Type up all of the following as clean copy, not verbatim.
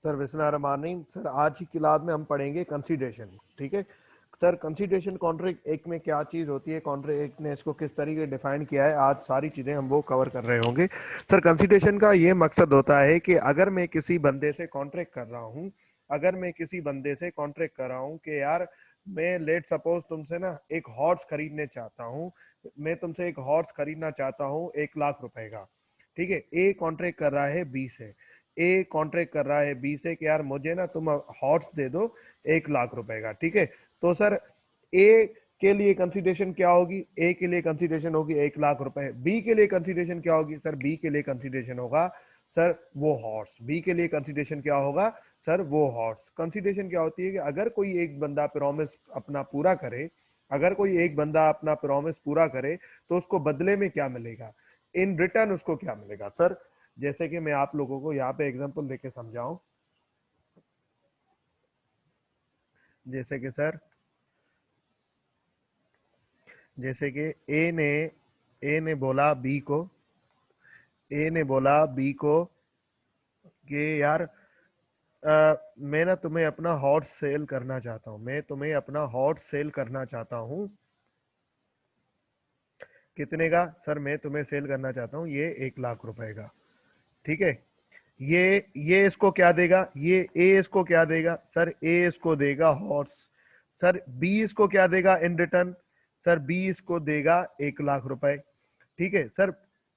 Sir बिस्मिल्लाहिर्रहमानिर्रहीम। Sir आज की क्लास में हम पढ़ेंगे कंसीडरेशन। ठीक है सर, कंसीडरेशन कॉन्ट्रैक्ट एक में क्या चीज़ होती है, कॉन्ट्रैक्ट एक ने इसको किस तरीके डिफाइन किया है, आज सारी चीज़ें हम वो कवर कर रहे होंगे। सर कंसीडरेशन का ये मकसद होता है कि अगर मैं किसी बंदे से कॉन्ट्रैक्ट कर रहा हूँ, अगर मैं किसी बंदे से कॉन्ट्रैक्ट कर रहा हूँ कि यार मैं लेट सपोज तुमसे ना एक हॉर्स खरीदने चाहता हूँ, मैं तुमसे एक हॉर्स खरीदना चाहता हूँ 1 लाख रुपए का। ठीक है, ए कॉन्ट्रैक्ट कर रहा है बी से, ए कॉन्ट्रैक्ट कर रहा है बी से कि यार मुझे ना तुम हॉर्स दे दो 1 लाख रुपए का। ठीक है, तो सर ए के लिए कंसीडरेशन क्या होगी, ए के लिए कंसीडरेशन होगी 1 लाख रुपए। बी के लिए कंसीडरेशन क्या होगी सर, बी के लिए कंसीडरेशन होगा सर वो हॉर्स। बी के लिए कंसीडरेशन क्या होगा सर, वो हॉर्स। कंसीडरेशन क्या होती है कि अगर कोई एक बंदा प्रॉमिस अपना पूरा करे, अगर कोई एक बंदा अपना प्रॉमिस पूरा करे तो उसको बदले में क्या मिलेगा, इन रिटर्न उसको क्या मिलेगा। सर जैसे कि मैं आप लोगों को यहाँ पे एग्जांपल देके समझाऊं, जैसे कि सर, जैसे कि ए ने बोला बी को, ए ने बोला बी को कि यार मैं ना तुम्हें अपना हॉर्स सेल करना चाहता हूँ, मैं तुम्हें अपना हॉर्स सेल करना चाहता हूँ। कितने का सर, मैं तुम्हें सेल करना चाहता हूँ ये 1 लाख रुपए का। ठीक है, ये इसको क्या देगा, ये ए इसको क्या देगा सर, ए इसको देगा हॉर्स। सर बी इसको क्या देगा इन रिटर्न, सर बी इसको देगा 1 लाख रुपए। ठीक है सर,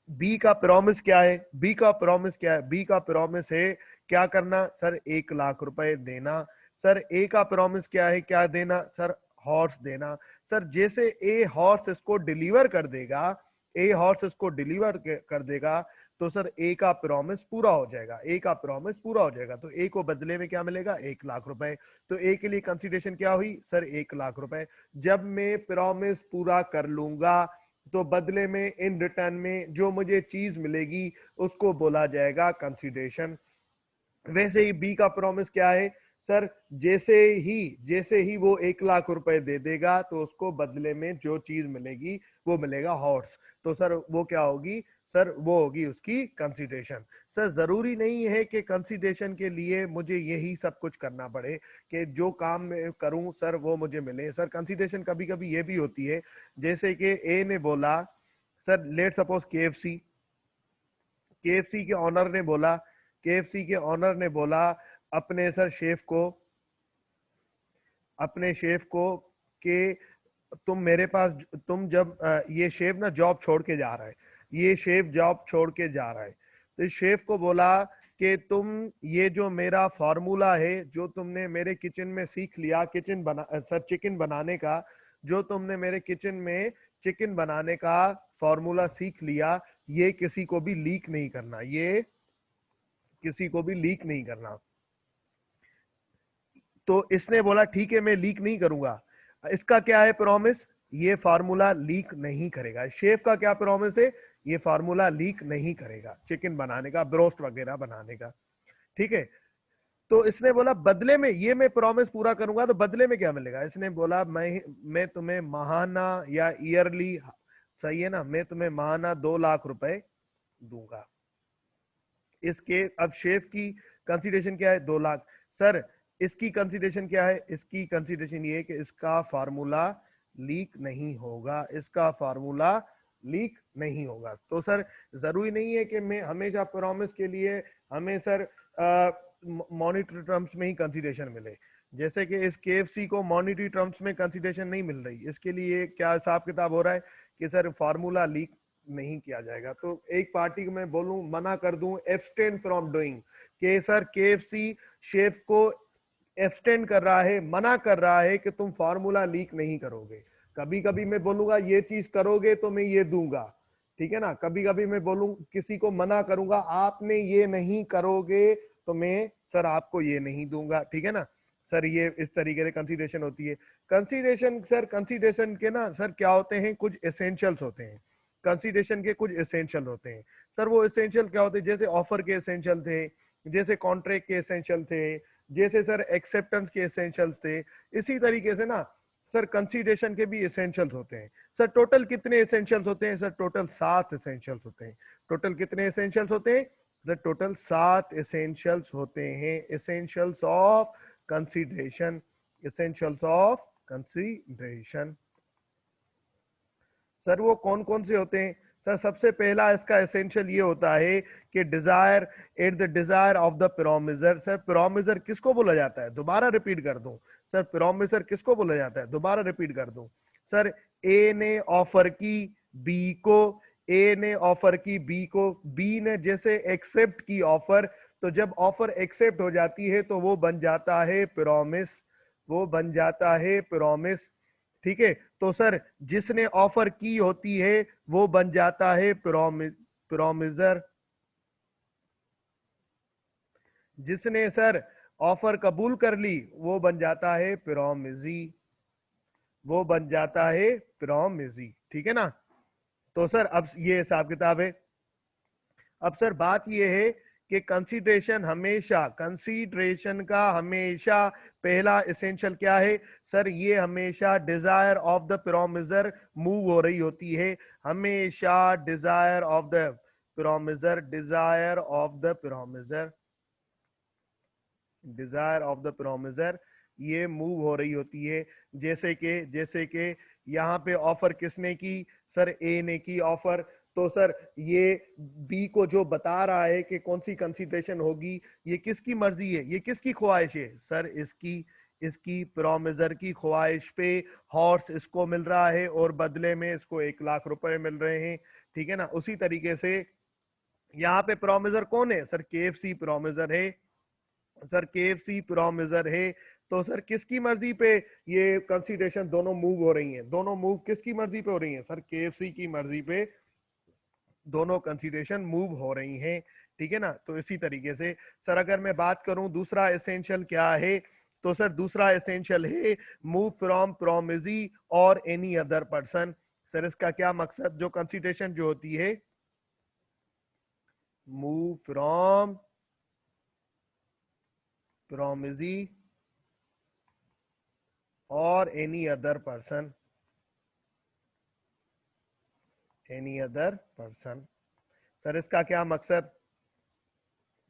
बी का प्रॉमिस क्या है, बी का प्रॉमिस क्या है, बी का प्रॉमिस है क्या करना सर, 1 लाख रुपए देना। सर ए का प्रॉमिस क्या है, क्या देना सर, हॉर्स देना। सर जैसे ए हॉर्स इसको डिलीवर कर देगा, ए हॉर्स इसको डिलीवर कर देगा तो सर ए का प्रॉमिस पूरा हो जाएगा, ए का प्रॉमिस पूरा हो जाएगा। तो ए को बदले में क्या मिलेगा, 1 लाख रुपए। तो ए के लिए कंसीडरेशन क्या हुई सर, 1 लाख रुपए। जब मैं प्रॉमिस पूरा कर लूंगा तो बदले में इन रिटर्न में जो मुझे चीज मिलेगी उसको बोला जाएगा कंसीडरेशन। वैसे ही बी का प्रॉमिस क्या है सर, जैसे ही वो 1 लाख रुपए दे देगा तो उसको बदले में जो चीज मिलेगी वो मिलेगा हॉर्स। तो सर वो क्या होगी सर, वो होगी उसकी कंसीडरेशन। सर जरूरी नहीं है कि कंसीडरेशन के लिए मुझे यही सब कुछ करना पड़े कि जो काम मैं करूं सर वो मुझे मिले। सर कंसीडरेशन कभी कभी ये भी होती है, जैसे कि ए ने बोला sir, let suppose KFC, KFC के ऑनर ने बोला, केएफसी के ऑनर ने बोला अपने सर शेफ को, अपने शेफ को कि तुम मेरे पास, तुम जब ये शेफ ना जॉब छोड़ के जा रहा है, ये शेफ जॉब छोड़ के जा रहा है, तो इस शेफ को बोला कि तुम ये जो मेरा फॉर्मूला है जो तुमने मेरे किचन में सीख लिया, किचन बना सर चिकन बनाने का, जो तुमने मेरे किचन में चिकन बनाने का फॉर्मूला सीख लिया, ये किसी को भी लीक नहीं करना, ये किसी को भी लीक नहीं करना। तो इसने बोला ठीक है मैं लीक नहीं करूंगा। इसका क्या है प्रॉमिस, ये फार्मूला लीक नहीं करेगा। शेफ का क्या प्रॉमिस है, ये फार्मूला लीक नहीं करेगा चिकन बनाने का, ब्रोस्ट वगैरह बनाने का। ठीक है, तो इसने बोला बदले में ये मैं प्रॉमिस पूरा करूंगा तो बदले में क्या मिलेगा। इसने बोला मैं तुम्हें महाना या ईयरली, सही है ना, मैं तुम्हें महाना 2 लाख रुपए दूंगा। इसके अब शेफ की कंसीडरेशन क्या है, 2 लाख। सर इसकी कंसीडरेशन क्या है, इसकी कंसीडरेशन ये है कि इसका फार्मूला लीक नहीं होगा, इसका फार्मूला लीक नहीं होगा। तो सर जरूरी नहीं है कि मैं हमेशा प्रॉमिस के लिए हमें सर मॉनिटरी टर्म्स में ही कंसीडरेशन मिले। जैसे कि इस केएफसी को मॉनिटरी टर्म्स में कंसीडरेशन नहीं मिल रही, इसके लिए क्या हिसाब किताब हो रहा है कि सर फार्मूला लीक नहीं किया जाएगा। तो एक पार्टी को मैं बोलूं, मना कर दूं, एब्सटेन फ्रॉम डूइंग, कि सर केएफसी शेफ को एब्सटेन कर रहा है, मना कर रहा है कि तुम फार्मूला लीक नहीं करोगे। कभी कभी मैं बोलूंगा ये चीज करोगे तो मैं ये दूंगा, ठीक है ना, कभी कभी मैं बोलूं किसी को मना करूंगा आपने ये नहीं करोगे तो मैं सर आपको ये नहीं दूंगा। ठीक है ना सर, ये इस तरीके से कंसीडरेशन होती है। कंसीडरेशन सर, कंसीडरेशन के ना सर क्या होते हैं, कुछ एसेंशियल्स होते हैं, कंसीडरेशन के कुछ एसेंशियल होते हैं। सर वो एसेंशियल क्या होते हैं, जैसे ऑफर के एसेंशियल थे, जैसे कॉन्ट्रैक्ट के एसेंशियल थे, जैसे सर एक्सेप्टेंस के एसेंशियल्स थे। इसी तरीके से ना सर कंसीडरेशन के भी एसेंशियल्स होते हैं। सर टोटल कितने एसेंशियल्स होते हैं सर, टोटल 7 एसेंशियल्स होते हैं। टोटल कितने एसेंशियल्स होते हैं, टोटल 7 एसेंशियल्स होते हैं, essentials of consideration, essentials of consideration. Sir वो कौन कौन से होते हैं? सर सबसे पहला इसका एसेंशियल ये होता है कि desire, at the desire of the promisor. Sir promisor किसको बोला जाता है? दोबारा रिपीट कर दूं सर, प्रोमिजर किसको बोला जाता है? दोबारा रिपीट कर दूं सर, ए ने ऑफर की बी को, ए ने ऑफर की बी को, बी ने जैसे एक्सेप्ट की ऑफर, तो जब ऑफर एक्सेप्ट हो जाती है तो वो बन जाता है प्रॉमिस, वो बन जाता है प्रॉमिस। ठीक है, तो सर जिसने ऑफर की होती है वो बन जाता है प्रोमिजर। जिसने सर ऑफर कबूल कर ली वो बन जाता है प्रोमिजी, वो बन जाता है प्रोमिजी। ठीक है ना? तो सर अब ये हिसाब किताब है। अब सर बात ये है कि कंसीडरेशन हमेशा, कंसीडरेशन का हमेशा पहला एसेंशियल क्या है सर? ये हमेशा desire of the promisor move हो रही होती है, हमेशा desire of the promisor, desire of the promisor, desire of the promisor ये मूव हो रही होती है। जैसे कि यहाँ पे ऑफर किसने की? सर ए ने की ऑफर। तो सर ये बी को जो बता रहा है कि कौन सी कंसीडरेशन होगी, ये किसकी मर्जी है, ये किसकी ख्वाहिश है? सर इसकी, इसकी प्रोमिजर की ख्वाहिश पे हॉर्स इसको मिल रहा है और बदले में इसको 1 लाख रुपए मिल रहे हैं। ठीक है ना? उसी तरीके से यहाँ पे प्रोमिजर कौन है? सर केएफसी प्रोमिजर है, सर केएफसी प्रोमिजर है। तो सर किसकी मर्जी पे ये कंसीडरेशन दोनों मूव हो रही हैं? दोनों मूव किसकी मर्जी पे हो रही हैं? सर केएफसी की मर्जी पे दोनों कंसीडरेशन मूव हो रही हैं। ठीक है ना? तो इसी तरीके से सर अगर मैं बात करूं दूसरा एसेंशियल क्या है, तो सर दूसरा एसेंशियल है मूव फ्रॉम प्रोमिजी और एनी अदर पर्सन। सर इसका क्या मकसद? जो कंसीडरेशन जो होती है, मूव फ्रॉम प्रोमिजी और any other person, any other person. Sir इसका क्या मकसद?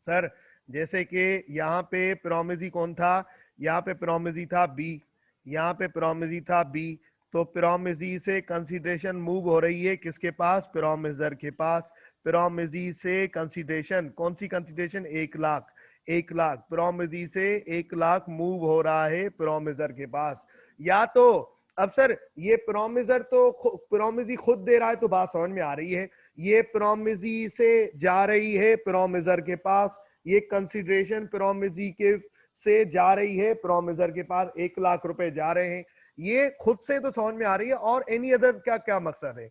सर जैसे कि यहाँ पे प्रोमिजी कौन था? यहाँ पे प्रोमिजी था बी, यहाँ पे प्रोमिजी था बी। तो प्रोमिजी से कंसीडरेशन मूव हो रही है किसके पास? प्रोमिजर के पास। प्रोमिजी से कंसीडरेशन, कौन सी कंसीडरेशन? 1 लाख, 1 लाख प्रोमिजी से 1 लाख मूव हो रहा है प्रोमिजर के पास। या तो अब सर ये प्रोमिजर तो प्रोमिजी खुद दे रहा है तो बात समझ में आ रही है, ये प्रोमिजी से जा रही है प्रोमिजर के पास, ये कंसीडरेशन प्रोमिजी के से जा रही है प्रोमिजर के पास, 1 लाख रुपए जा रहे हैं, ये खुद से तो समझ में आ रही है। और एनी अदर क्या क्या मकसद है?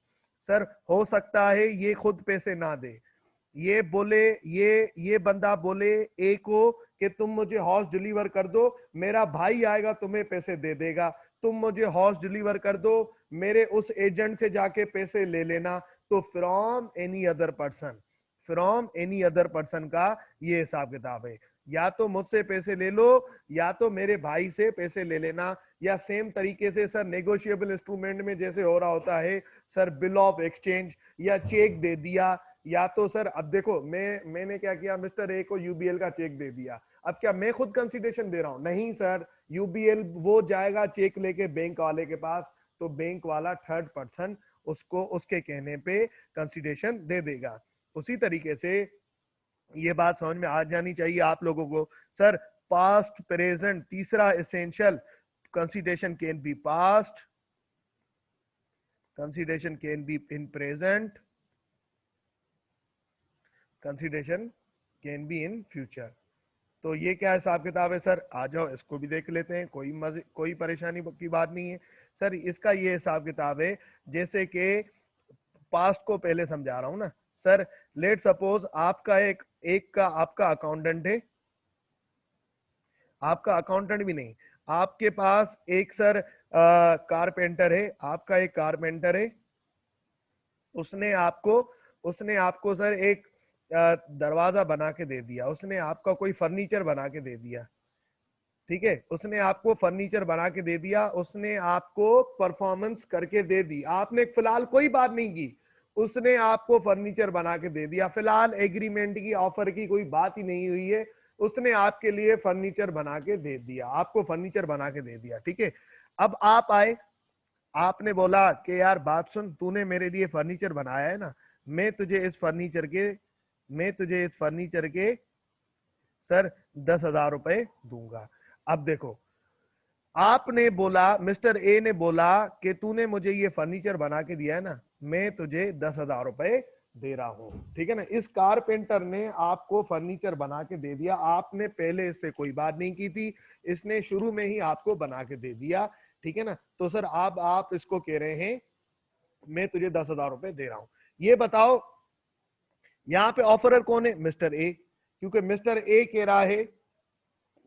सर हो सकता है ये खुद पैसे ना दे, ये बोले, ये बंदा बोले ए को कि तुम मुझे हॉर्स डिलीवर कर दो, मेरा भाई आएगा तुम्हें पैसे दे देगा, तुम मुझे हॉर्स डिलीवर कर दो, मेरे उस एजेंट से जाके पैसे ले लेना। तो from any other person, from any other person का ये हिसाब किताब है। या तो मुझसे पैसे ले लो या तो मेरे भाई से पैसे ले लेना। या सेम तरीके से सर नेगोशिएबल इंस्ट्रूमेंट में जैसे हो रहा होता है सर, बिल ऑफ एक्सचेंज या चेक दे दिया। या तो सर अब देखो मैंने क्या किया, मिस्टर ए को यूबीएल का चेक दे दिया, अब क्या मैं खुद कंसीडरेशन दे रहा हूं? नहीं सर, यूबीएल वो जाएगा चेक लेके बैंक वाले के पास, तो बैंक वाला थर्ड पर्सन उसको उसके कहने पे कंसीडरेशन दे देगा। उसी तरीके से ये बात समझ में आ जानी चाहिए आप लोगों को। सर पास्ट प्रेजेंट तीसरा essential, consideration can be past, consideration can be in present, consideration can be in future. तो ये क्या हिसाब किताब है सर? आ जाओ इसको भी देख लेते हैं, कोई परेशानी की बात नहीं है। सर इसका ये हिसाब किताब है, जैसे कि पास्ट को पहले समझा रहा हूं ना सर। लेट सपोज आपका एक का आपका अकाउंटेंट है, आपका अकाउंटेंट भी नहीं, आपके पास एक सर कारपेंटर है, आपका एक कारपेंटर है, उसने आपको उसने आपको सर एक दरवाजा बना के दे दिया, उसने आपका कोई फर्नीचर बना के दे दिया। ठीक है, उसने आपको फर्नीचर बना के दे दिया, उसने आपको परफॉर्मेंस करके दे दी, आपने फिलहाल कोई बात नहीं की, उसने आपको फर्नीचर बना के दे दिया। फिलहाल एग्रीमेंट की, ऑफर की कोई बात ही नहीं हुई है, उसने आपके लिए फर्नीचर बना के दे दिया, आपको फर्नीचर बना के दे दिया, ठीक है। अब आप आए, आपने बोला कि यार बात सुन, तूने मेरे लिए फर्नीचर बनाया है ना, मैं तुझे इस फर्नीचर के सर 10,000 रुपए दूंगा। अब देखो, आपने बोला, मिस्टर ए ने बोला कि तूने मुझे ये फर्नीचर बना के दिया है ना, मैं तुझे 10,000 रुपए दे रहा हूं, ठीक है ना। इस कारपेंटर ने आपको फर्नीचर बना के दे दिया, आपने पहले इससे कोई बात नहीं की थी, इसने शुरू में ही आपको बना के दे दिया, ठीक है ना। तो सर आप इसको कह रहे हैं मैं तुझे 10,000 रुपए दे रहा हूं। ये बताओ यहां पे ऑफरर कौन है? मिस्टर ए, क्योंकि मिस्टर ए कह रहा है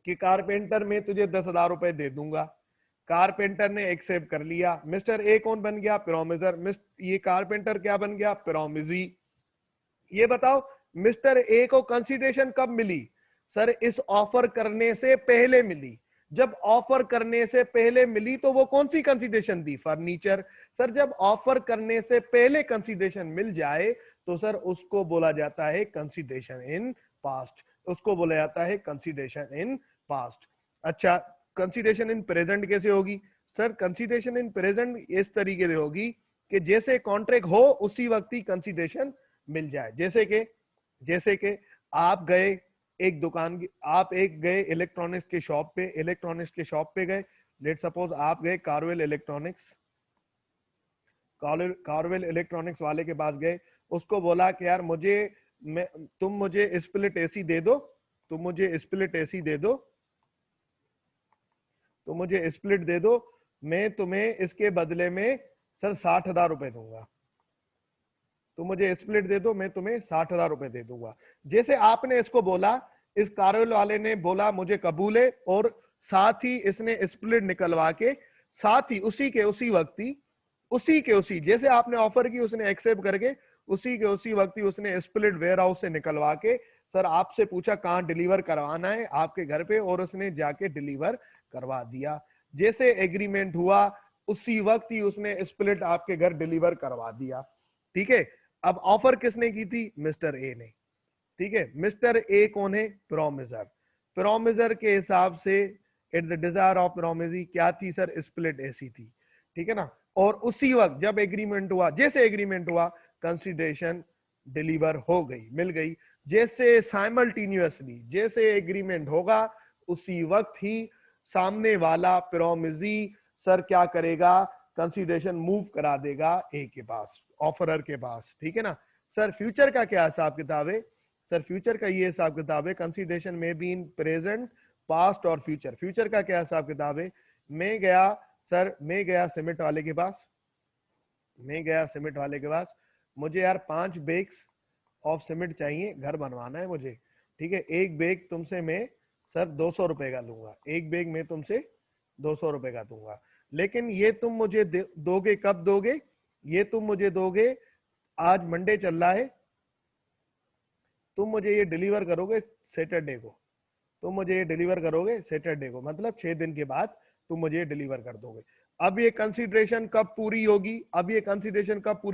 कि कारपेंटर मैं तुझे 10,000 रुपए दे दूंगा। कारपेंटर ने एक्सेप्ट कर लिया। मिस्टर ए कौन बन गया? प्रोमिजर। ये कारपेंटर क्या बन गया? प्रोमिजी। ये बताओ मिस्टर ए को कंसीडरेशन कब मिली? सर इस ऑफर करने से पहले मिली। जब ऑफर करने से पहले मिली तो वो कौन सी कंसीडरेशन दी? फर्नीचर। सर जब ऑफर करने से पहले कंसीडरेशन मिल जाए तो सर उसको बोला जाता है कंसीडरेशन इन पास्ट, उसको बोला जाता है कंसीडरेशन इन पास्ट। अच्छा, कंसीडरेशन इन प्रेजेंट कैसे होगी? सर कंसीडरेशन इन प्रेजेंट इस तरीके से होगी कि जैसे कॉन्ट्रैक्ट हो उसी वक्त ही कंसीडरेशन मिल जाए। जैसे कि आप गए एक दुकान की, आप एक गए इलेक्ट्रॉनिक्स के शॉप पे गए, लेट सपोज आप गए कार्वेल इलेक्ट्रॉनिक्स वाले के पास गए, उसको बोला कि यार तुम मुझे स्प्लिट एसी दे दो, तुम मुझे स्प्लिट दे दो, मैं तुम्हें इसके बदले में सर 60,000 रुपए दूंगा। तुम मुझे स्प्लिट दे दो, मैं तुम्हें 60,000 रुपए दे दूंगा। जैसे आपने इसको बोला, इस कार्यालय वाले ने बोला मुझे कबूल है, और साथ ही इसने स्प्लिट निकलवा के, साथ ही उसी के उसी जैसे आपने ऑफर की उसने एक्सेप्ट करके उसी के उसी वक्त ही उसने स्प्लिट वेयर हाउस से निकलवा के सर आपसे पूछा कहां डिलीवर करवाना है, आपके घर पे, और उसने जाके डिलीवर करवा दिया। जैसे एग्रीमेंट हुआ उसी वक्त ही उसने स्प्लिट आपके घर डिलीवर करवा दिया, ठीक है। अब ऑफर किसने की थी? मिस्टर ए ने, ठीक है। मिस्टर ए कौन है? प्रोमिजर। प्रोमिजर के हिसाब से इट द डिजायर ऑफ प्रोमिजी क्या थी सर? स्प्लिट एसी थी, ठीक है ना। और उसी वक्त जब एग्रीमेंट हुआ, जैसे एग्रीमेंट हुआ, कंसीडरेशन डिलीवर हो गई, मिल गई। जैसे साइमल्टेनियसली जैसे एग्रीमेंट होगा उसी वक्त ही सामने वाला प्रोमिजी सर क्या करेगा? कंसीडरेशन मूव करा देगा ए के पास, ऑफरर के पास, ठीक है ना। सर फ्यूचर का क्या हिसाब किताब है? सर फ्यूचर का ये हिसाब किताब है, कंसीडरेशन में बी इन प्रेजेंट, पास्ट और फ्यूचर। फ्यूचर का क्या हिसाब किताब है? मैं गया सीमेंट वाले के पास, मुझे यार 5 बैग्स ऑफ सीमेंट चाहिए, घर बनवाना है मुझे, ठीक है। एक बैग तुमसे मैं सर 200 रुपए का लूंगा, एक बैग मैं तुमसे 200 रुपए का दूंगा, लेकिन ये तुम मुझे दोगे कब दोगे? ये तुम मुझे दोगे, आज मंडे चल रहा है, तुम मुझे ये डिलीवर करोगे सैटरडे को, मतलब 6 दिन के बाद तुम मुझे डिलीवर कर दोगे। अब ये कंसीडरेशन कब पूरी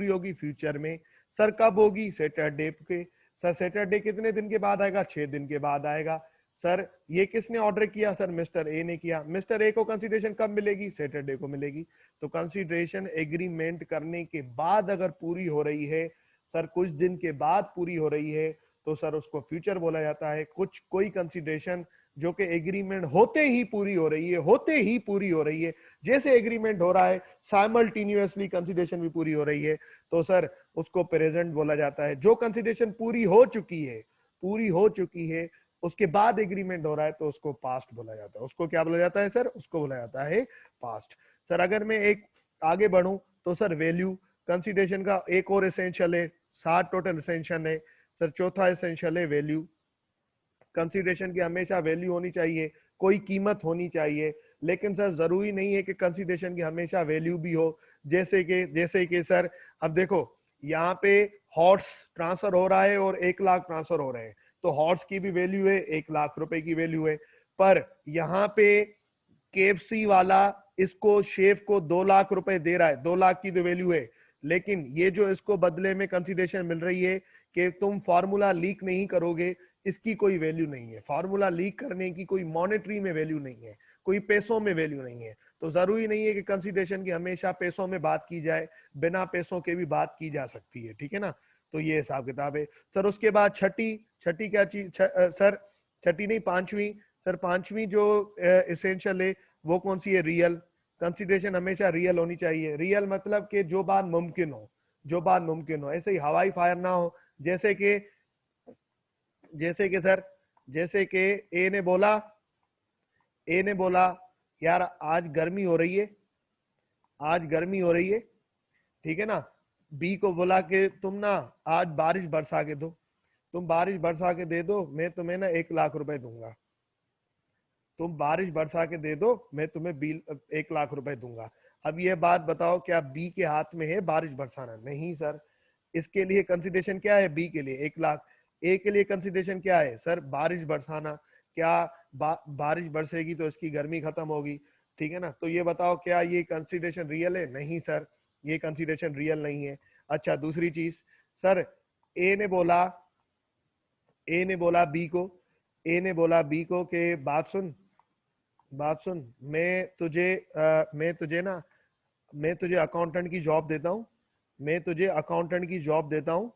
होगी? फ्यूचर में। सर कब होगी? सैटरडे के। सर सैटरडे कितने दिन के बाद आएगा? 6 दिन के बाद आएगा। सर ये किसने ऑर्डर किया? सर मिस्टर ए ने किया। मिस्टर ए को कंसीडरेशन कब मिलेगी? सैटरडे को मिलेगी। तो कंसीडरेशन एग्रीमेंट करने के बाद अगर पूरी हो रही है, सर कुछ दिन के बाद पूरी हो रही है, तो सर उसको फ्यूचर बोला जाता है। कोई कंसीडरेशन जो कि एग्रीमेंट होते ही पूरी हो रही है, जैसे एग्रीमेंट हो रहा है साइमल्टेनियसली कंसीडरेशन भी पूरी हो रही है, तो सर उसको प्रेजेंट बोला जाता है। जो कंसीडरेशन पूरी हो चुकी है उसके बाद एग्रीमेंट हो रहा है तो उसको पास्ट बोला जाता है। उसको क्या बोला जाता है सर? उसको बोला जाता है पास्ट। सर अगर मैं एक आगे बढ़ूं तो सर वैल्यू कंसीडरेशन का एक और एसेंशियल है, 7 टोटल एसेंशियल है। सर चौथा एसेंशियल है वैल्यू। कंसीडरेशन की हमेशा वैल्यू होनी चाहिए, कोई कीमत होनी चाहिए, लेकिन सर जरूरी नहीं है कि कंसीडरेशन की हमेशा वैल्यू भी हो। जैसे कि सर अब देखो यहाँ पे हॉर्स ट्रांसफर हो रहा है और 1 लाख ट्रांसफर हो रहे हैं, तो हॉर्स की भी वैल्यू है, 1 लाख रुपए की वैल्यू है। पर यहाँ पे KFC वाला इसको शेफ को 2 लाख रुपए दे रहा है, 2 लाख की तो वैल्यू है, लेकिन ये जो इसको बदले में कंसिडरेशन मिल रही है कि तुम फार्मूला लीक नहीं करोगे, इसकी कोई वैल्यू नहीं है। फार्मूला लीक करने की कोई मॉनेटरी में वैल्यू नहीं है, कोई पैसों में वैल्यू नहीं है। तो जरूरी नहीं है कि कंसिडरेशन की हमेशा पैसों में बात की जाए, बिना पैसों के भी बात की जा सकती है, ठीक है ना। तो ये हिसाब किताब है सर। उसके बाद छठी छठी क्या चीज सर, छठी नहीं पांचवी सर, पांचवी जो एसेंशियल है वो कौन सी है? रियल। कंसिडरेशन हमेशा रियल होनी चाहिए। रियल मतलब कि जो बात मुमकिन हो, जो बात मुमकिन हो, ऐसे ही हवाई फायर ना हो। जैसे कि सर, जैसे कि ए ने बोला यार आज गर्मी हो रही है, आज गर्मी हो रही है, ठीक है ना। बी को बोला कि तुम ना आज बारिश बरसा के दो, तुम बारिश बरसा के दे दो, मैं तुम्हें ना 1 लाख रुपए दूंगा। तुम बारिश बरसा के दे दो, मैं तुम्हें 1 लाख रुपए दूंगा। अब ये बात बताओ, क्या बी के हाथ में है बारिश बरसाना? नहीं सर। इसके लिए कंसिडरेशन क्या है? बी के लिए 1 लाख। ए के लिए कंसिडरेशन क्या है सर? बारिश बरसाना। क्या बारिश बरसेगी तो इसकी गर्मी खत्म होगी, ठीक है ना। तो ये बताओ क्या ये कंसिडरेशन रियल है? नहीं सर, ये कंसिडरेशन रियल नहीं है। अच्छा दूसरी चीज सर, ए ने बोला बी को, के बात सुन, मैं तुझे अकाउंटेंट की जॉब देता हूं, मैं तुझे अकाउंटेंट की जॉब देता हूं,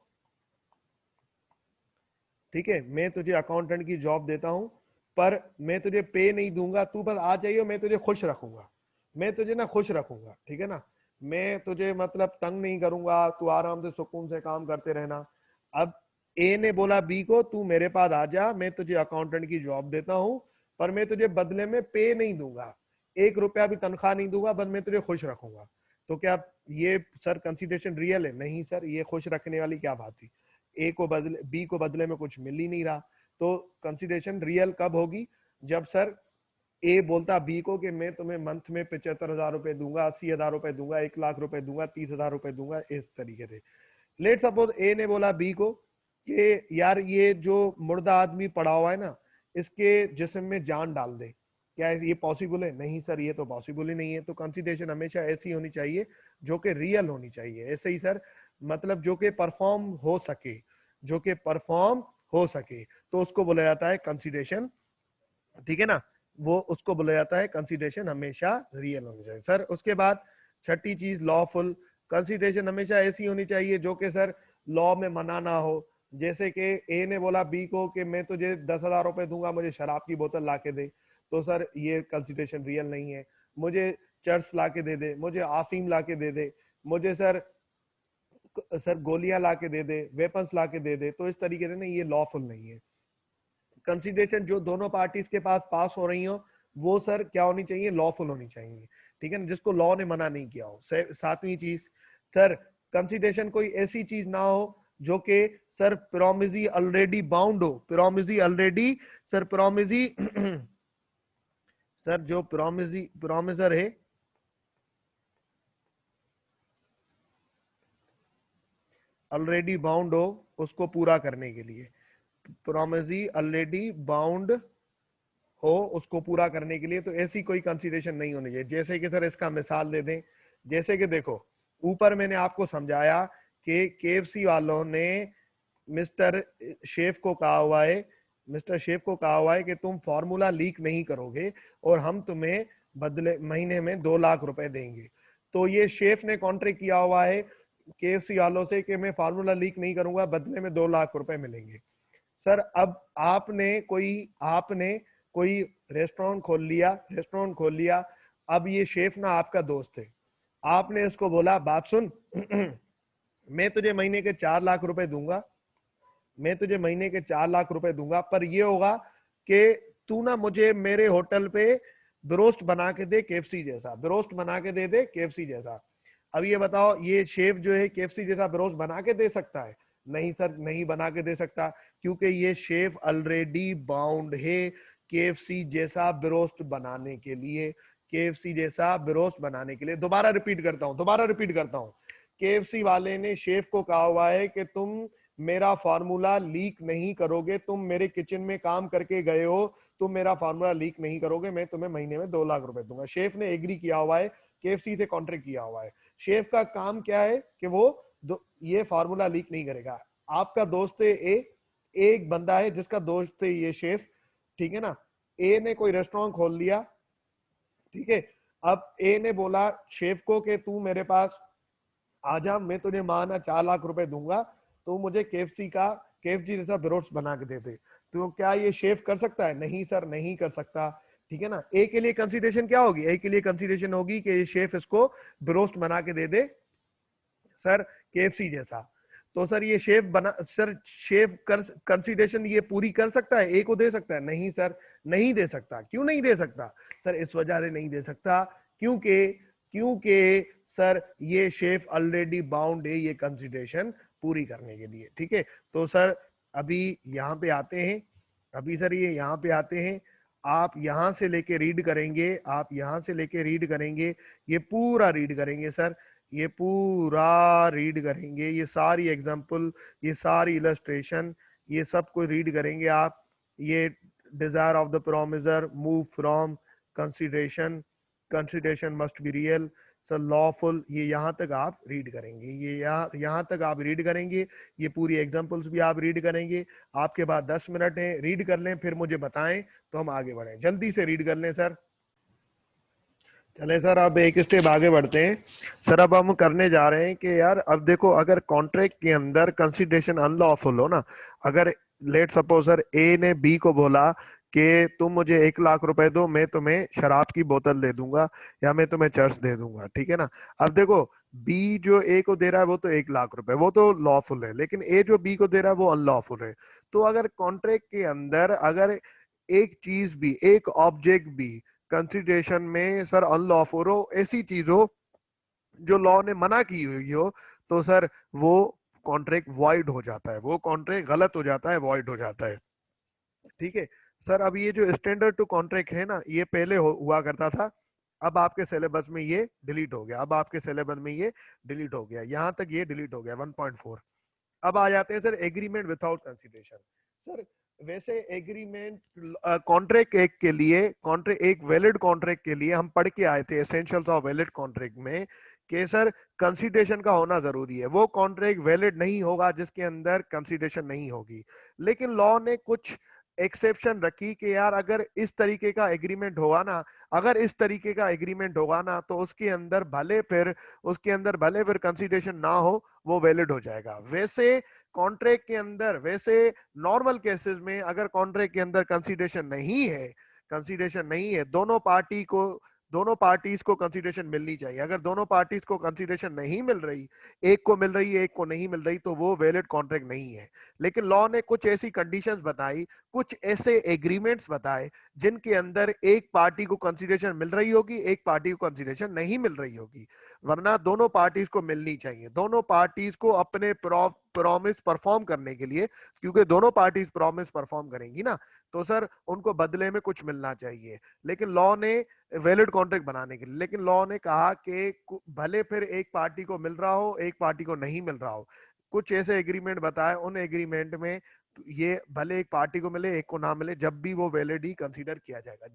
ठीक है, मैं तुझे अकाउंटेंट की जॉब देता हूं, पर मैं तुझे पे नहीं दूंगा, तू बस आ जाइयो, मैं तुझे खुश रखूंगा, मैं तुझे ना खुश रखूंगा, ठीक है ना। मैं तुझे मतलब तंग नहीं करूंगा, तू आराम से सुकून से काम करते रहना। अब ए ने बोला बी को, तू मेरे पास आ जा, मैं तुझे अकाउंटेंट की जॉब देता हूं, पर मैं तुझे बदले में पे नहीं दूंगा, 1 रुपया भी तनख्वाह नहीं दूंगा, बस मैं तुझे खुश रखूंगा। तो क्या ये सर कंसिडरेशन रियल है? नहीं सर, ये खुश रखने वाली क्या बात थी? ए को बदले, बी को बदले में कुछ मिल ही नहीं रहा। तो कंसिडरेशन रियल कब होगी? जब सर ए बोलता बी को कि मैं तुम्हें मंथ में 75,000 रुपए दूंगा, 80,000 रुपए दूंगा, 1 लाख रुपए दूंगा, 30,000 रुपए दूंगा, इस तरीके से। लेट सपोज ए ने बोला बी को कि यार ये जो मुर्दा आदमी पड़ा हुआ है ना, इसके जिस्म में जान डाल दे, क्या ये पॉसिबल है? नहीं सर, ये तो पॉसिबल ही नहीं है। तो कंसिडरेशन हमेशा ऐसी होनी चाहिए जो कि रियल होनी चाहिए। ऐसे ही सर, मतलब जो कि परफॉर्म हो सके, जो कि परफॉर्म हो सके, तो उसको बोला जाता है कंसिडरेशन, ठीक है ना। वो उसको बोला जाता है कंसिडरेशन हमेशा रियल होनी चाहिए सर। उसके बाद छठी चीज लॉफुल। कंसिडरेशन हमेशा ऐसी होनी चाहिए जो कि सर लॉ में मना ना हो। जैसे कि ए ने बोला बी को कि मैं तुझे 10,000 रुपए दूंगा, मुझे शराब की बोतल ला के दे, तो सर ये कंसिडरेशन रियल नहीं है। मुझे चर्च ला के दे दे, मुझे आफीम ला के दे दे, मुझे सर गोलियां ला के दे दे, वेपन्स ला के दे दे, तो इस तरीके से नहीं, ये लॉफुल नहीं है। कंसिडरेशन जो दोनों पार्टीज के पास पास हो रही हो, वो सर क्या होनी चाहिए? लॉफुल होनी चाहिए, ठीक है ना, जिसको लॉ ने मना नहीं किया हो। सातवीं चीज सर, कंसिडरेशन कोई ऐसी चीज ना हो जो कि सर प्रोमिजी ऑलरेडी बाउंड हो। प्रोमिजी ऑलरेडी सर, प्रोमिजी सर जो प्रोमिजर है, ऑलरेडी बाउंड हो उसको पूरा करने के लिए, प्रोमिजी ऑलरेडी बाउंड हो उसको पूरा करने के लिए, तो ऐसी कोई कंसीडरेशन नहीं होनी चाहिए। जैसे कि सर इसका मिसाल दे दें, जैसे कि देखो ऊपर मैंने आपको समझाया कि केएफसी वालों ने मिस्टर शेफ को कहा हुआ है, मिस्टर शेफ को कहा हुआ है कि तुम फॉर्मूला लीक नहीं करोगे और हम तुम्हें बदले महीने में 2 लाख रुपए देंगे। तो ये शेफ ने कॉन्ट्रैक्ट किया हुआ है केएफसी वालों से कि मैं फार्मूला लीक नहीं करूंगा, बदले में 2 लाख रुपए मिलेंगे। सर अब आपने कोई रेस्टोरेंट खोल लिया। अब ये शेफ ना आपका दोस्त है, आपने इसको बोला बात सुन मैं तुझे महीने के 4 लाख रुपए दूंगा, मैं तुझे महीने के 4 लाख रुपए दूंगा, पर ये होगा कि तू ना मुझे मेरे होटल पे ब्रोस्ट बना के दे केएफसी जैसा, ब्रोस्ट बना के दे केएफसी जैसा। अब ये बताओ, ये शेफ जो है केएफसी जैसा ब्रोस्ट बना के दे सकता है? नहीं सर, नहीं बना के दे सकता, क्योंकि ये शेफ ऑलरेडी बाउंड है केएफसी जैसा ब्रोस्ट बनाने के लिए, केएफसी जैसा ब्रोस्ट बनाने के लिए। दोबारा रिपीट करता हूं, केएफसी वाले ने शेफ को कहा हुआ है कि तुम मेरा फार्मूला लीक नहीं करोगे, तुम मेरे किचन में काम करके गए हो, तुम मेरा फार्मूला लीक नहीं करोगे, मैं तुम्हें महीने में 2 लाख रुपए दूंगा। शेफ ने एग्री किया हुआ है, केएफसी से कॉन्ट्रैक्ट किया हुआ है। शेफ का काम क्या है कि वो ये फार्मूला लीक नहीं करेगा। आपका दोस्त है ए, एक बंदा है जिसका दोस्त है ये शेफ, ठीक है ना। ए ने कोई रेस्टोरेंट खोल लिया, ठीक है। अब ए ने बोला शेफ को कि तू मेरे पास आजा, मैं तुझे माना 4 लाख रुपए दूंगा, तो मुझे केएफसी जैसा ब्रोस्ट बना के दे दे। तो क्या ये शेफ कर सकता है? नहीं सर, नहीं कर सकता, ठीक है ना। ए के लिए कंसीडरेशन क्या होगी? ए के लिए कंसीडरेशन होगी कि ये शेफ इसको ब्रोस्ट बना के दे दे सर केएफसी जैसा। तो सर ये शेफ बना, सर शेफ कर कंसीडरेशन ये पूरी कर सकता है, ए को दे सकता है? नहीं सर, नहीं दे सकता। क्यों नहीं दे सकता सर? इस वजह से नहीं दे सकता क्योंकि क्योंकि सर ये शेफ ऑलरेडी बाउंड है ये कंसीडरेशन पूरी करने के लिए, ठीक है। तो सर अभी यहाँ पे आते हैं, अभी सर ये यहाँ पे आते हैं, आप यहां से लेके रीड करेंगे, आप यहां से लेके रीड करेंगे, ये पूरा रीड करेंगे सर, ये पूरा रीड करेंगे, ये सारी एग्जांपल, ये सारी इलस्ट्रेशन, ये सब कुछ रीड करेंगे आप। ये Dzire of the promisor, move from consideration, consideration must be real sir, lawful, ये यहाँ तक आप रीड करेंगे, ये यहाँ तक आप रीड करेंगे, ये पूरी एग्जांपल्स भी आप रीड करेंगे। आपके पास 10 मिनट है, रीड कर लें, फिर मुझे बताएं तो हम आगे बढ़ें। जल्दी से रीड कर लें सर। चले सर, अब एक स्टेप आगे बढ़ते हैं सर। अब हम करने जा रहे हैं कि यार अब देखो, अगर कॉन्ट्रैक्ट के अंदर कंसीडरेशन अनलॉफुल हो ना, अगर लेट सपोज सर ए ने बी को बोला कि तुम मुझे 1 लाख रुपए दो, मैं तुम्हें शराब की बोतल दे दूंगा या मैं तुम्हें चर्च दे दूंगा, ठीक है ना। अब देखो बी जो ए को दे रहा है वो तो 1 लाख रुपए, वो तो लॉफुल है, लेकिन ए जो बी को दे रहा है वो अनलॉफुल है। तो अगर कॉन्ट्रैक्ट के अंदर अगर एक चीज भी, एक ऑब्जेक्ट भी कंसिडरेशन में सर अनलॉफुल हो, ऐसी चीज हो जो लॉ ने मना की हुई हो, तो सर वो कॉन्ट्रैक्ट वॉइड हो जाता है, वो कॉन्ट्रैक्ट गलत हो जाता है, वॉइड हो जाता है, ठीक है सर। अब ये जो स्टैंडर्ड टू कॉन्ट्रैक्ट है ना, ये पहले हुआ करता था, अब आपके सिलेबस में ये डिलीट हो गया, अब आपके सिलेबस में ये डिलीट हो गया, यहां तक ये डिलीट हो गया 1.4। अब आ जाते हैं sir agreement without consideration. Sir वैसे एग्रीमेंट कॉन्ट्रैक्ट एक के लिए, कॉन्ट्रैक्ट एक वैलिड कॉन्ट्रैक्ट के लिए हम पढ़ के आए थे एसेंशियल्स ऑफ वैलिड कॉन्ट्रैक्ट में कि सर कंसीडरेशन का होना जरूरी है। वो कॉन्ट्रैक्ट वैलिड नहीं होगा जिसके अंदर कंसीडरेशन नहीं होगी। लेकिन लॉ ने कुछ एक्सेप्शन रखी कि यार अगर इस तरीके का एग्रीमेंट होगा ना, अगर इस तरीके का एग्रीमेंट होगा ना, तो उसके अंदर भले फिर कंसीडरेशन ना हो, वो वैलिड हो जाएगा। वैसे कॉन्ट्रैक्ट के अंदर, वैसे नॉर्मल केसेस में अगर कॉन्ट्रैक्ट के अंदर कंसीडरेशन नहीं है, कंसीडरेशन नहीं है, दोनों पार्टीज को कंसीडरेशन मिलनी चाहिए। अगर दोनों पार्टीज को कंसीडरेशन नहीं मिल रही, एक को मिल रही है एक को नहीं मिल रही, तो वो वैलिड कॉन्ट्रैक्ट नहीं है। लेकिन लॉ ने कुछ ऐसी कंडीशंस बताई, कुछ ऐसे एग्रीमेंट्स बताए जिनके अंदर एक पार्टी को कंसीडरेशन मिल रही होगी, एक पार्टी को कंसीडरेशन नहीं मिल रही होगी, वरना दोनों पार्टीज को मिलनी चाहिए। दोनों पार्टीज को अपने प्रॉमिस परफॉर्म करने के लिए, क्योंकि दोनों पार्टीज प्रॉमिस परफॉर्म करेंगी ना, तो सर उनको बदले में कुछ मिलना चाहिए। लेकिन लॉ ने वैलिड कॉन्ट्रैक्ट बनाने के लिए, लेकिन लॉ ने कहा कि भले फिर एक पार्टी को मिल रहा हो एक पार्टी को नहीं मिल रहा हो, कुछ ऐसे एग्रीमेंट बताए, उन एग्रीमेंट में ये भले एक पार्टी को मिले एक को ना मिले, जब भी वो वैलिड ही कंसीडर किया जाएगा।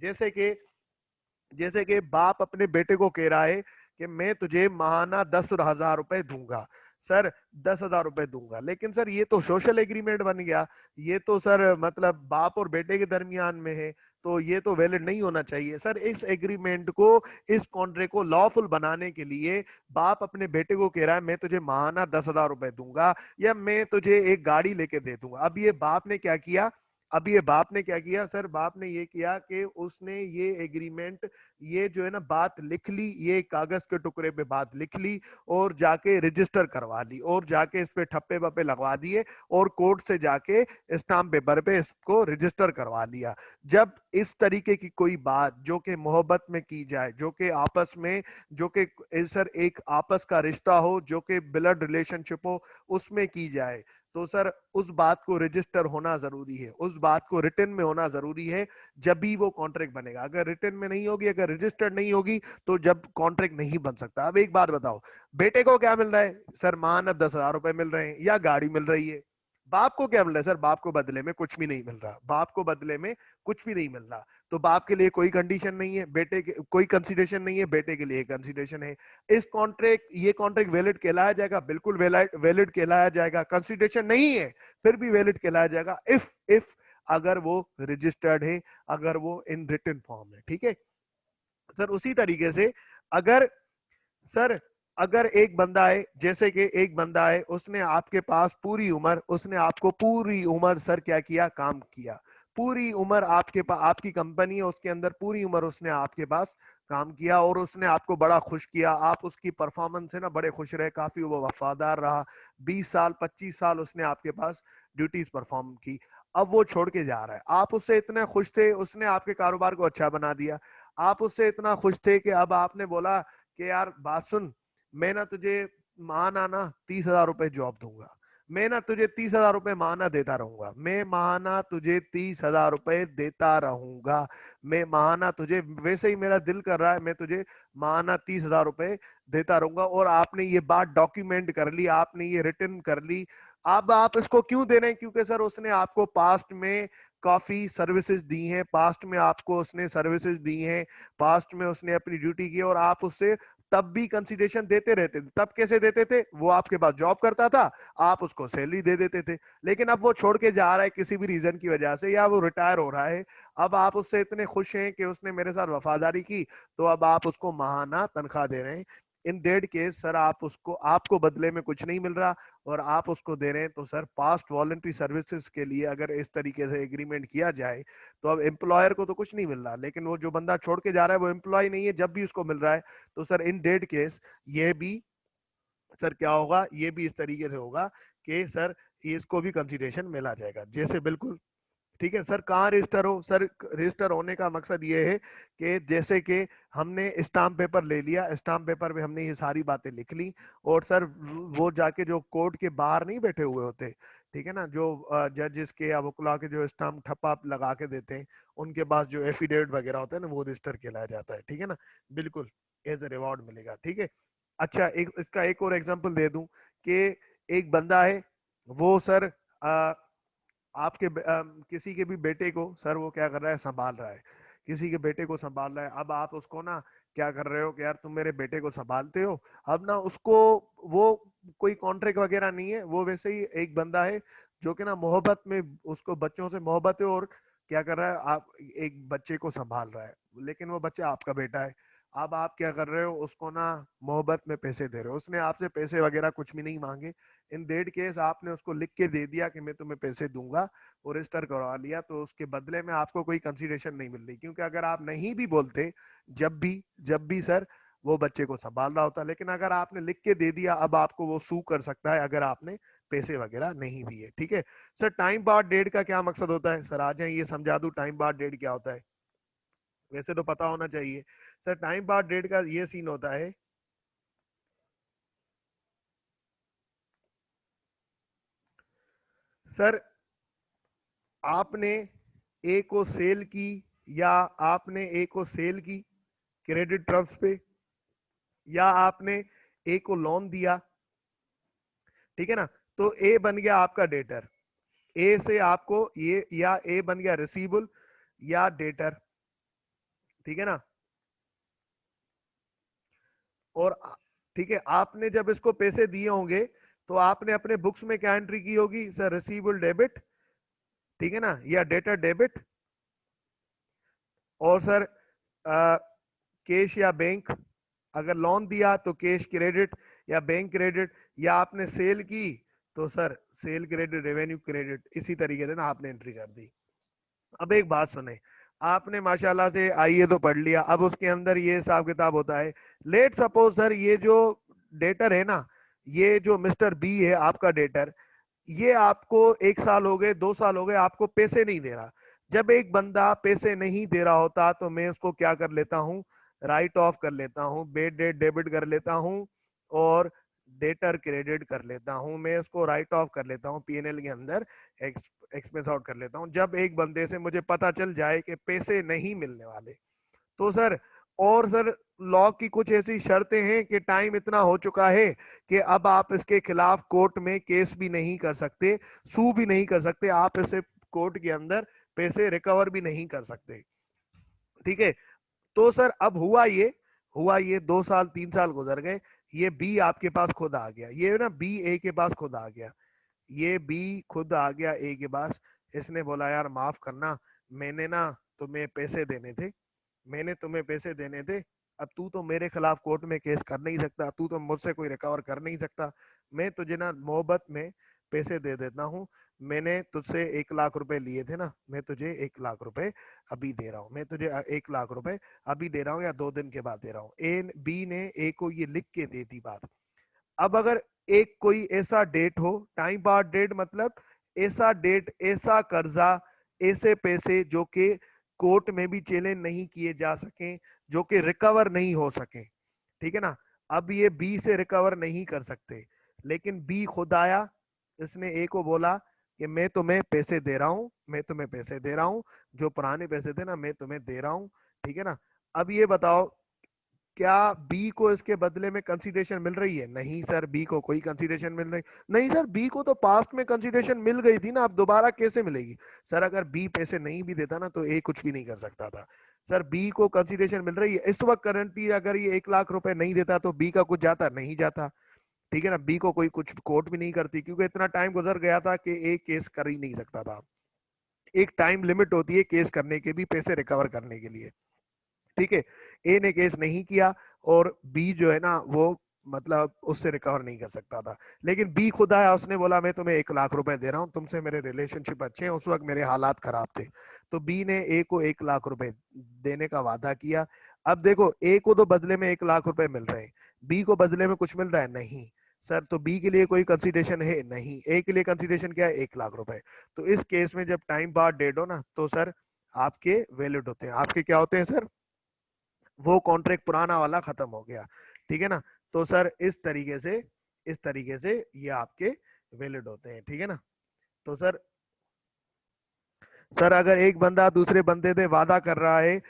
जैसे कि बाप अपने बेटे को कह रहा है कि मैं तुझे माहाना 10,000 रुपए दूंगा, सर 10,000 रुपए दूंगा, लेकिन सर ये तो सोशल एग्रीमेंट बन गया, ये तो सर मतलब बाप और बेटे के दरमियान में है, तो ये तो वैलिड नहीं होना चाहिए। सर इस एग्रीमेंट को, इस कॉन्ट्रैक्ट को लॉफुल बनाने के लिए बाप अपने बेटे को कह रहा है मैं तुझे माहाना 10,000 रुपए दूंगा या मैं तुझे एक गाड़ी लेके दे दूंगा। अब ये बाप ने क्या किया, सर बाप ने ये किया कि उसने ये एग्रीमेंट, ये जो है ना बात लिख ली, ये कागज के टुकड़े पे बात लिख ली और जाके रजिस्टर करवा ली और जाके इस पे ठप्पे वप्पे लगवा दिए और कोर्ट से जाके स्टाम्प पेपर पे इसको रजिस्टर करवा लिया। जब इस तरीके की कोई बात जो कि मोहब्बत में की जाए, जो कि आपस में, जो कि सर एक आपस का रिश्ता हो, जो कि ब्लड रिलेशनशिप हो, उसमें की जाए, तो सर उस बात को रजिस्टर होना जरूरी है, उस बात को रिटन में होना जरूरी है, जब भी वो कॉन्ट्रैक्ट बनेगा। अगर रिटन में नहीं होगी, अगर रजिस्टर्ड नहीं होगी, तो जब कॉन्ट्रैक्ट नहीं बन सकता। अब एक बात बताओ, बेटे को क्या मिल रहा है सर, माहाना 10,000 रुपए मिल रहे हैं या गाड़ी मिल रही है, बाप को क्या मिल रहा है सर? बाप को बदले में कुछ भी नहीं मिल रहा, बाप को बदले में कुछ भी नहीं मिल रहा। तो बाप के लिए कोई कंडीशन नहीं है, बेटे के कोई कंसीडरेशन नहीं है, बेटे के लिए कंसीडरेशन है। इस कॉन्ट्रैक्ट, ये कॉन्ट्रैक्ट वैलिड कहलाया जाएगा, बिल्कुल वैलिड कहलाया जाएगा। कंसीडरेशन नहीं है फिर भी वैलिड कहलाया जाएगा, इफ अगर वो रजिस्टर्ड है, अगर वो इन रिटन फॉर्म है। ठीक है सर। उसी तरीके से अगर सर, अगर एक बंदा है, जैसे कि एक बंदा है, उसने आपके पास पूरी उम्र, उसने आपको पूरी उम्र सर क्या किया, काम किया। पूरी उम्र आपके पास, आपकी कंपनी है, उसके अंदर पूरी उम्र उसने आपके पास काम किया और उसने आपको बड़ा खुश किया। आप उसकी परफॉर्मेंस से ना बड़े खुश रहे, काफी वो वफादार रहा। 20 साल 25 साल उसने आपके पास ड्यूटीज परफॉर्म की। अब वो छोड़ के जा रहा है, आप उससे इतने खुश थे, उसने आपके कारोबार को अच्छा बना दिया। आप उससे इतना खुश थे कि अब आपने बोला कि यार बात सुन, मैं ना तुझे माहाना ना 30,000 रुपए जॉब दूंगा, मैं ना तुझे 30,000 रुपए माहाना देता रहूंगा, मैं माहाना तुझे 30,000 रुपए देता रहूंगा, मैं माहाना तुझे, वैसे ही मेरा दिल कर रहा है मैं तुझे माहाना 30,000 रुपए देता रहूंगा। और आपने ये बात डॉक्यूमेंट कर ली, आपने ये रिटर्न कर ली। अब आप इसको क्यों दे रहे हैं? क्योंकि सर उसने आपको पास्ट में काफी सर्विसेज दी हैं, पास्ट में आपको उसने सर्विसेज दी हैं, पास्ट में उसने अपनी ड्यूटी की, और आप उससे तब भी कंसिडरेशन देते रहते थे। तब कैसे देते थे? वो आपके पास जॉब करता था, आप उसको सैलरी दे देते थे। लेकिन अब वो छोड़ के जा रहा है किसी भी रीजन की वजह से, या वो रिटायर हो रहा है, अब आप उससे इतने खुश हैं कि उसने मेरे साथ वफादारी की, तो अब आप उसको माहाना तनख्वाह दे रहे हैं। इन डेड केस सर, आप उसको, आपको बदले में कुछ नहीं मिल रहा और आप उसको दे रहे हैं। तो सर पास्ट वॉलंटरी सर्विसेज के लिए अगर इस तरीके से एग्रीमेंट किया जाए तो अब एम्प्लॉयर को तो कुछ नहीं मिल रहा, लेकिन वो जो बंदा छोड़ के जा रहा है वो एम्प्लॉय नहीं है, जब भी उसको मिल रहा है। तो सर इन डेड केस ये भी सर क्या होगा, ये भी इस तरीके से होगा कि सर इसको भी कंसिडरेशन मिला जाएगा। जैसे बिल्कुल ठीक है सर। कहाँ रजिस्टर हो सर? रजिस्टर होने का मकसद ये है कि जैसे कि हमने स्टाम्प पेपर ले लिया, स्टाम्प पेपर में हमने ये सारी बातें लिख ली, और सर वो जाके जो कोर्ट के बाहर नहीं बैठे हुए होते, ठीक है ना, जो जजेस के या वकुला के जो स्टाम्प ठप्पा लगा के देते हैं, उनके पास जो एफिडेविट वगैरह होता है ना, वो रजिस्टर कहलाया जाता है। ठीक है ना, बिल्कुल एज ए रिवॉर्ड मिलेगा। ठीक है। अच्छा, एक इसका एक और एग्जांपल दे दूं कि एक बंदा है, वो सर आपके किसी के भी बेटे को सर वो क्या कर रहा है, संभाल रहा है, किसी के बेटे को संभाल रहा है। अब आप उसको ना क्या कर रहे हो कि यार तुम मेरे बेटे को संभालते हो। अब ना उसको, वो कोई कॉन्ट्रैक्ट वगैरह नहीं है, वो वैसे ही एक बंदा है जो कि ना मोहब्बत में, उसको बच्चों से मोहब्बत है, और क्या कर रहा है, आप एक बच्चे को संभाल रहा है, लेकिन वो बच्चा आपका बेटा है। अब आप क्या कर रहे हो, उसको ना मोहब्बत में पैसे दे रहे हो, उसने आपसे पैसे वगैरह कुछ भी नहीं मांगे। इन डेट केस आपने उसको लिख के दे दिया कि मैं तुम्हें पैसे दूंगा, और रजिस्टर करवा लिया, तो उसके बदले में आपको कोई कंसीडरेशन नहीं मिल रही, क्योंकि अगर आप नहीं भी बोलते, जब भी सर वो बच्चे को संभाल रहा होता, लेकिन अगर आपने लिख के दे दिया, अब आपको वो सू कर सकता है अगर आपने पैसे वगैरह नहीं दिए। ठीक है सर। टाइम बार डेट का क्या मकसद होता है सर? आ जाए ये समझा दूं टाइम बार डेट क्या होता है। वैसे तो पता होना चाहिए सर। टाइम बार डेट का ये सीन होता है सर, आपने ए को सेल की, या आपने ए को सेल की क्रेडिट टर्म्स पे, या आपने ए को लोन दिया, ठीक है ना, तो ए बन गया आपका डेटर। ए से आपको ये, या ए बन गया रिसीवेबल या डेटर, ठीक है ना। और ठीक है, आपने जब इसको पैसे दिए होंगे तो आपने अपने बुक्स में क्या एंट्री की होगी सर? रिसीवेबल डेबिट, ठीक है ना, या डेटर डेबिट। और सर कैश या बैंक, अगर लोन दिया तो कैश क्रेडिट या बैंक क्रेडिट, या आपने सेल की तो sir cell credit, revenue credit, इसी तरीके से ना आपने एंट्री कर दी। अब एक बात सुने, आपने माशाल्लाह से आईए तो पढ़ लिया, अब उसके अंदर ये हिसाब किताब होता है। लेट सपोज सर ये जो डेटर है ना, ये जो मिस्टर बी है आपका डेटर, ये आपको 1 साल हो गए, 2 साल हो गए, आपको पैसे नहीं दे रहा। जब एक बंदा पैसे नहीं दे रहा होता तो मैं उसको क्या कर लेता हूँ, राइट ऑफ कर लेता हूँ, बेड डेट डेबिट कर लेता हूँ, और डेटर क्रेडिट कर लेता हूँ, मैं उसको राइट ऑफ कर लेता हूँ, पीएनएल के अंदर एक्सपेंस आउट कर लेता हूँ। जब एक बंदे से मुझे पता चल जाए कि पैसे नहीं मिलने वाले, तो सर और सर लॉ की कुछ ऐसी शर्तें हैं कि टाइम इतना हो चुका है कि अब आप इसके खिलाफ कोर्ट में केस भी नहीं कर सकते, सू भी नहीं कर सकते, आप इसे कोर्ट के अंदर पैसे रिकवर भी नहीं कर सकते। ठीक है, तो सर अब हुआ ये 2 साल 3 साल गुजर गए, ये बी आपके पास खुद आ गया, ये ना बी ए के पास खुद आ गया, ये बी खुद आ गया ए के पास। इसने बोला यार माफ करना, मैंने ना तुम्हें पैसे देने थे, मैंने तुम्हें पैसे देने थे, अब तू तो मेरे खिलाफ कोर्ट में केस कर नहीं सकता, तू तो मुझसे कोई रिकवर कर नहीं सकता, मैं तुझे ना मोहब्बत में पैसे दे देता हूँ, मैंने तुझसे 1 लाख रुपए लिए थे ना, मैं तुझे 1 लाख रुपए अभी दे रहा हूँ, मैं तुझे 1 लाख रुपए अभी दे रहा हूँ या 2 दिन के बाद दे रहा हूँ। ए बी ने ए को ये लिख के दे दी बात। अब अगर एक कोई ऐसा डेट हो, टाइम बाउंड डेट मतलब ऐसा डेट, ऐसा कर्जा, ऐसे पैसे जो कि कोर्ट में भी चैलेंज नहीं किए जा सके, जो कि रिकवर नहीं हो सके, ठीक है ना। अब ये बी से रिकवर नहीं कर सकते, लेकिन बी खुद आया, इसने ए को बोला कि मैं तुम्हें पैसे दे रहा हूं, मैं तुम्हें पैसे दे रहा हूं, जो पुराने पैसे थे ना मैं तुम्हें दे रहा हूं, ठीक है ना। अब ये बताओ क्या बी को इसके बदले में कंसीडरेशन मिल रही है? नहीं सर, बी को कोई कंसीडरेशन मिल रही नहीं सर, बी को तो पास्ट में कंसीडरेशन मिल गई थी ना, अब दोबारा कैसे मिलेगी? सर अगर बी पैसे नहीं भी देता ना तो ए कुछ भी नहीं कर सकता था। सर बी को कंसीडरेशन मिल रही है इस वक्त करंटली, अगर ये 1 लाख रुपए नहीं देता तो बी का कुछ जाता नहीं जाता, ठीक है ना, बी को कोई कुछ कोर्ट भी नहीं करती, क्योंकि इतना टाइम गुजर गया था कि ए केस कर ही नहीं सकता था। एक टाइम लिमिट होती है केस करने के भी, पैसे रिकवर करने के लिए, ठीक है। ए ने केस नहीं किया और बी जो है ना वो मतलब उससे रिकवर नहीं कर सकता था, लेकिन बी खुद आया, उसने बोला मैं तुम्हें 1 लाख रुपए दे रहा हूँ, तुमसे मेरे रिलेशनशिप अच्छे हैं, उस वक्त मेरे हालात खराब थे, तो बी ने ए को 1 लाख रुपए देने का वादा किया। अब देखो ए को तो बदले में 1 लाख रुपए मिल रहे हैं, बी को बदले में कुछ मिल रहा है नहीं। सर तो बी के लिए कोई कंसिडरेशन है नहीं, ए के लिए कंसिडरेशन क्या है? 1 लाख रुपए। तो इस केस में जब टाइम बार डेट हो ना तो सर आपके वैलिड होते हैं, आपके क्या होते हैं सर? वो कॉन्ट्रैक्ट पुराना वाला खत्म हो गया, ठीक है ना। तो सर इस तरीके से ये आपके वैलिड होते हैं, ठीक है ना। तो सर अगर एक बंदा दूसरे बंदे से वादा कर रहा है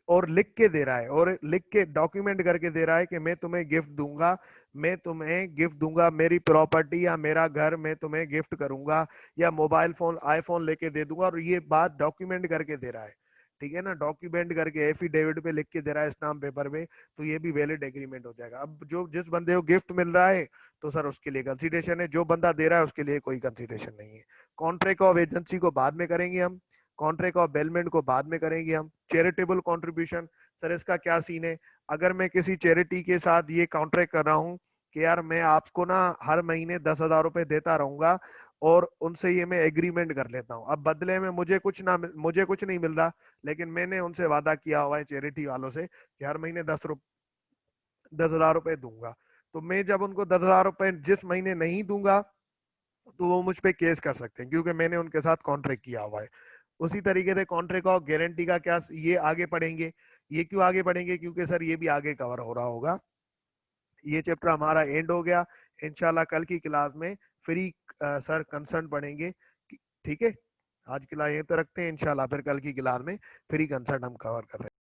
और लिख के दे रहा है, और लिख के डॉक्यूमेंट करके दे रहा है कि मैं तुम्हें गिफ्ट दूंगा, मैं तुम्हें गिफ्ट दूंगा, मेरी प्रॉपर्टी या मेरा घर मैं तुम्हें गिफ्ट करूंगा, या मोबाइल फोन आईफोन लेके दे दूंगा, और ये बात डॉक्यूमेंट करके दे रहा है, ठीक है ना, डॉक्यूमेंट करके एफिडेविट पे लिख के दे रहा है स्टाम्प पेपर पे, तो ये भी वैलिड एग्रीमेंट हो जाएगा। अब जो जिस बंदे को गिफ्ट मिल रहा है तो सर उसके लिए कंसिडरेशन है, जो बंदा दे रहा है उसके लिए कोई कंसिडरेशन नहीं है। कॉन्ट्रैक्ट ऑफ एजेंसी को बाद में करेंगे हम, कॉन्ट्रैक्ट ऑफ बेलमेंट को बाद में करेंगे हम। चैरिटेबल कंट्रीब्यूशन, सर इसका क्या सीन है? अगर मैं किसी चैरिटी के साथ ये कॉन्ट्रैक्ट कर रहा हूँ कि यार मैं आपको ना हर महीने 10,000 रुपए देता रहूंगा, और उनसे ये मैं एग्रीमेंट कर लेता हूँ, अब बदले में मुझे कुछ नहीं मिल रहा, लेकिन मैंने उनसे वादा किया हुआ है चैरिटी वालों से कि हर महीने 10,000 रुपए दूंगा, तो मैं जब उनको 10,000 रुपए जिस महीने नहीं दूंगा तो वो मुझ पे केस कर सकते हैं, क्योंकि मैंने उनके साथ कॉन्ट्रैक्ट किया हुआ है। उसी तरीके से कॉन्ट्रैक्ट ऑफ गारंटी का क्या, ये आगे पढ़ेंगे। ये क्यों आगे पढ़ेंगे? क्योंकि सर ये भी आगे कवर हो रहा होगा। ये चैप्टर हमारा एंड हो गया। इंशाल्लाह कल की क्लास में फ्री सर कंसर्न पढ़ेंगे, ठीक है। आज की क्लास यहीं तक रखते हैं, इंशाल्लाह फिर कल की क्लास में फ्री कंसर्न हम कवर कर रहे हैं।